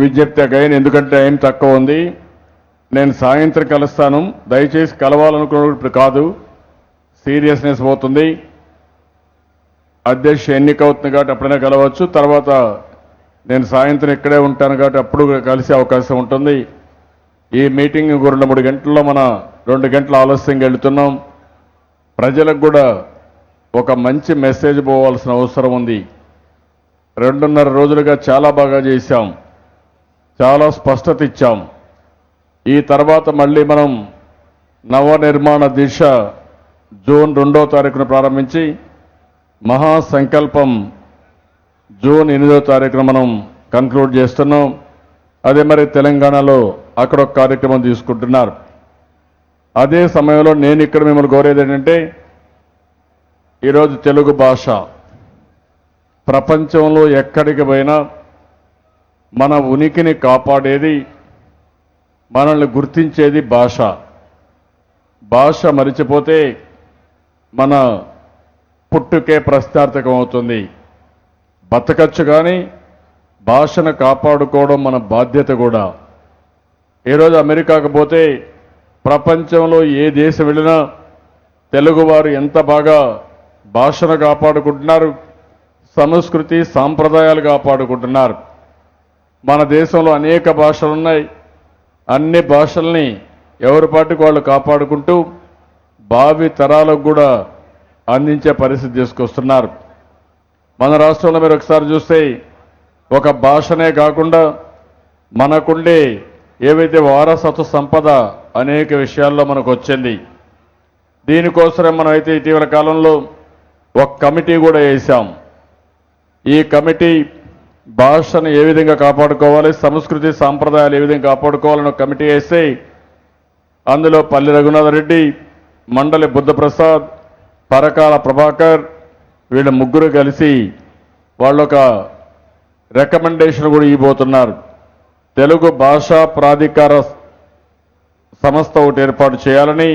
విజ్ఞప్తి అగైన్, ఎందుకంటే టైం తక్కువ ఉంది. నేను సాయంత్రం కలుస్తాను. దయచేసి కలవాలనుకున్నప్పుడు కాదు, సీరియస్నెస్ పోతుంది. అధ్యక్ష ఎన్నిక అవుతుంది కాబట్టి అప్పుడైనా కలవచ్చు. తర్వాత నేను సాయంత్రం ఇక్కడే ఉంటాను కాబట్టి అప్పుడు కలిసే అవకాశం ఉంటుంది. ఈ మీటింగ్ 2-3 గంటల్లో మన 2 గంటల ఆలస్యంగా వెళుతున్నాం. ప్రజలకు కూడా ఒక మంచి మెసేజ్ పోవాల్సిన అవసరం ఉంది. 2.5 రోజులుగా చాలా బాగా చేశాం, చాలా స్పష్టత ఇచ్చాం. ఈ తర్వాత మళ్ళీ మనం నవనిర్మాణ దిశ జూన్ 2వ తారీఖున ప్రారంభించి మహాసంకల్పం జూన్ 8వ తారీఖున మనం కన్క్లూడ్ చేస్తున్నాం. అదే మరి తెలంగాణలో అక్కడ ఒక కార్యక్రమం తీసుకుంటున్నారు. అదే సమయంలో నేను ఇక్కడ మిమ్మల్ని కోరేది ఏంటంటే, ఈరోజు తెలుగు భాష ప్రపంచంలో ఎక్కడికి పోయినా మన ఉనికిని కాపాడేది, మనల్ని గుర్తించేది భాష. భాష మరిచిపోతే మన పుట్టుకే ప్రశ్నార్థకం అవుతుంది. బతకచ్చు కానీ భాషను కాపాడుకోవడం మన బాధ్యత కూడా. ఈరోజు అమెరికాకు పోతే ప్రపంచంలో ఏ దేశం వెళ్ళినా తెలుగువారు ఎంత బాగా భాషను కాపాడుకుంటున్నారు, సంస్కృతి సాంప్రదాయాలు కాపాడుకుంటున్నారు. మన దేశంలో అనేక భాషలు ఉన్నాయి. అన్ని భాషల్ని ఎవరి పాటికి వాళ్ళు కాపాడుకుంటూ భావి తరాలకు కూడా అందించే పరిస్థితి తీసుకొస్తున్నారు. మన రాష్ట్రంలో మీరు ఒకసారి చూస్తే ఒక భాషనే కాకుండా మనకుండే ఏవైతే వారసత్వ సంపద అనేక విషయాల్లో మనకు వచ్చింది. దీనికోసమే మనం అయితే ఇటీవల కాలంలో ఒక కమిటీ కూడా వేశాం. ఈ కమిటీ భాషను ఏ విధంగా కాపాడుకోవాలి, సంస్కృతి సాంప్రదాయాలు ఏ విధంగా కాపాడుకోవాలని ఒక కమిటీ వేస్తే అందులో పల్లి రఘునాథ రెడ్డి, మండలి బుద్ధప్రసాద్, పరకాల ప్రభాకర్ వీళ్ళ ముగ్గురు కలిసి వాళ్ళొక రికమెండేషన్ కూడా ఇవ్వబోతున్నారు. తెలుగు భాషా ప్రాధికార సంస్థ ఒకటి ఏర్పాటు చేయాలని,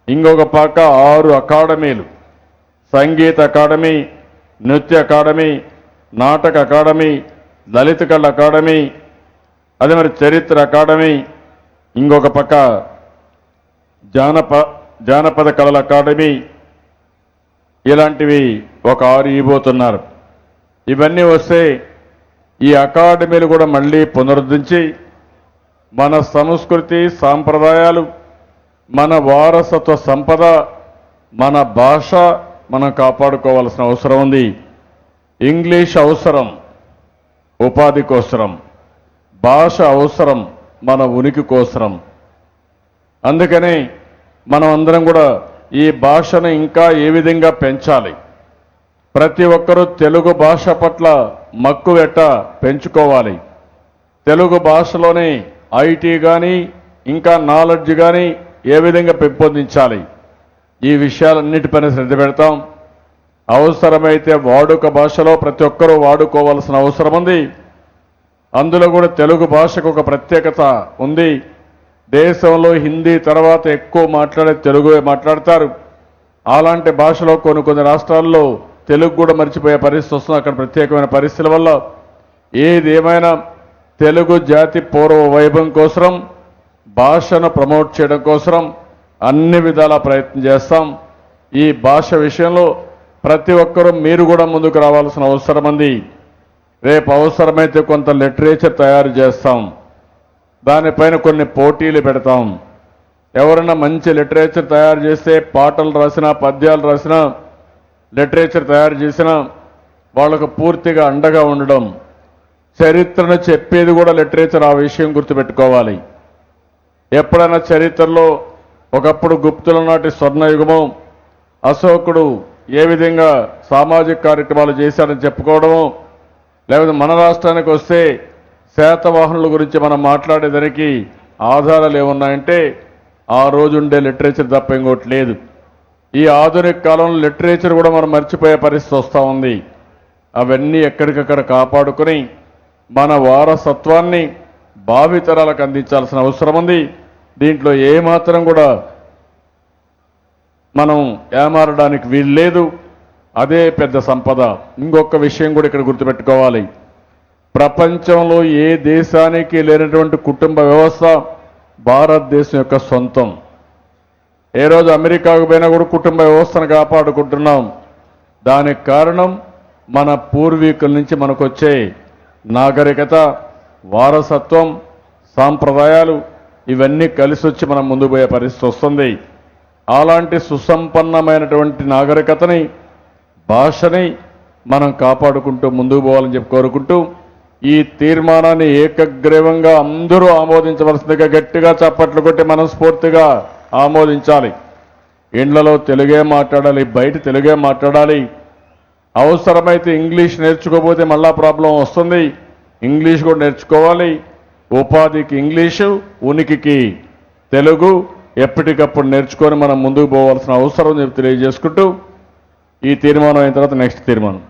ఇంకొక పక్క 6 అకాడమీలు, సంగీత అకాడమీ, నృత్య అకాడమీ, నాటక అకాడమీ, లలిత కళ అకాడమీ, అదే మరి చరిత్ర అకాడమీ, ఇంకొక పక్క జానపద కళల అకాడమీ, ఇలాంటివి ఒక 6 ఇవ్వబోతున్నారు. ఇవన్నీ వస్తే ఈ అకాడమీలు కూడా మళ్ళీ పునరుద్ధరించి మన సంస్కృతి సాంప్రదాయాలు, మన వారసత్వ సంపద, మన భాష మనం కాపాడుకోవాల్సిన అవసరం ఉంది. ఇంగ్లీష్ అవసరం ఉపాధి కోసరం, భాష అవసరం మన ఉనికి కోసరం. అందుకని మనం అందరం కూడా ఈ భాషను ఇంకా ఏ విధంగా పెంచాలి, ప్రతి ఒక్కరూ తెలుగు భాష పట్ల మక్కువెట్ట పెంచుకోవాలి. తెలుగు భాషలోనే ఐటీ కానీ ఇంకా నాలెడ్జ్ కానీ ఏ విధంగా పెంపొందించాలి, ఈ విషయాలన్నిటిపైన శ్రద్ధ పెడతాం. అవసరమైతే వాడుక భాషలో ప్రతి ఒక్కరూ వాడుకోవాల్సిన అవసరం ఉంది. అందులో కూడా తెలుగు భాషకు ఒక ప్రత్యేకత ఉంది. దేశంలో హిందీ తర్వాత ఎక్కువ మాట్లాడే తెలుగువే మాట్లాడతారు. అలాంటి భాషలో కొన్ని రాష్ట్రాల్లో తెలుగు కూడా మర్చిపోయే పరిస్థితి వస్తుంది. అక్కడ ప్రత్యేకమైన పరిస్థితుల వల్ల ఏది ఏమైనా తెలుగు జాతి పూర్వ వైభవం కోసం, భాషను ప్రమోట్ చేయడం కోసం అన్ని విధాల ప్రయత్నం చేస్తాం. ఈ భాష విషయంలో ప్రతి ఒక్కరూ మీరు కూడా ముందుకు రావాల్సిన అవసరం ఉంది. రేపు అవసరమైతే కొంత లిటరేచర్ తయారు చేస్తాం, దానిపైన కొన్ని పోటీలు పెడతాం. ఎవరైనా మంచి లిటరేచర్ తయారు చేస్తే, పాటలు రాసినా, పద్యాలు రాసినా, లిటరేచర్ తయారు చేసినా వాళ్ళకు పూర్తిగా అండగా ఉండడం. చరిత్రను చెప్పేది కూడా లిటరేచర్, ఆ విషయం గుర్తుపెట్టుకోవాలి. ఎప్పుడైనా చరిత్రలో ఒకప్పుడు గుప్తుల నాటి స్వర్ణయుగము, అశోకుడు ఏ విధంగా సామాజిక కార్యక్రమాలు చేశాడని చెప్పుకోవడము, లేకపోతే మన రాష్ట్రానికి వస్తే శాతవాహనుల గురించి మనం మాట్లాడేదానికి ఆధారాలు ఏమున్నాయంటే ఆ రోజు ఉండే లిటరేచర్ తప్ప ఇంకోటి లేదు. ఈ ఆధునిక కాలంలో లిటరేచర్ కూడా మనం మర్చిపోయే పరిస్థితి వస్తూ ఉంది. అవన్నీ ఎక్కడికక్కడ కాపాడుకొని మన వారసత్వాన్ని భావితరాలకు అందించాల్సిన అవసరం ఉంది. దీంట్లో ఏమాత్రం కూడా మనం ఏమారడానికి వీల్లేదు. అదే పెద్ద సంపద. ఇంకొక విషయం కూడా ఇక్కడ గుర్తుపెట్టుకోవాలి. ప్రపంచంలో ఏ దేశానికి లేనటువంటి కుటుంబ వ్యవస్థ భారతదేశం యొక్క సొంతం. ఏ రోజు అమెరికాకు పోయినా కూడా కుటుంబ వ్యవస్థను కాపాడుకుంటున్నాం. దానికి కారణం మన పూర్వీకుల నుంచి మనకొచ్చే నాగరికత, వారసత్వం, సాంప్రదాయాలు ఇవన్నీ కలిసి వచ్చి మనం ముందుకు పోయే పరిస్థితి వస్తుంది. అలాంటి సుసంపన్నమైనటువంటి నాగరికతని, భాషని మనం కాపాడుకుంటూ ముందుకు పోవాలని చెప్పి కోరుకుంటూ ఈ తీర్మానాన్ని ఏకగ్రీవంగా అందరూ ఆమోదించవలసిందిగా గట్టిగా చప్పట్లు కొట్టి మనస్ఫూర్తిగా ఆమోదించాలి. ఇండ్లలో తెలుగే మాట్లాడాలి, బయట తెలుగే మాట్లాడాలి. అవసరమైతే ఇంగ్లీష్ నేర్చుకోకపోతే మళ్ళా ప్రాబ్లం వస్తుంది. ఇంగ్లీష్ కూడా నేర్చుకోవాలి. ఉపాధికి ఇంగ్లీషు, ఉనికికి తెలుగు ఎప్పటికప్పుడు నేర్చుకొని మనం ముందుకు పోవాల్సిన అవసరం చెప్పి తెలియజేసుకుంటూ ఈ తీర్మానం అయిన తర్వాత నెక్స్ట్ తీర్మానం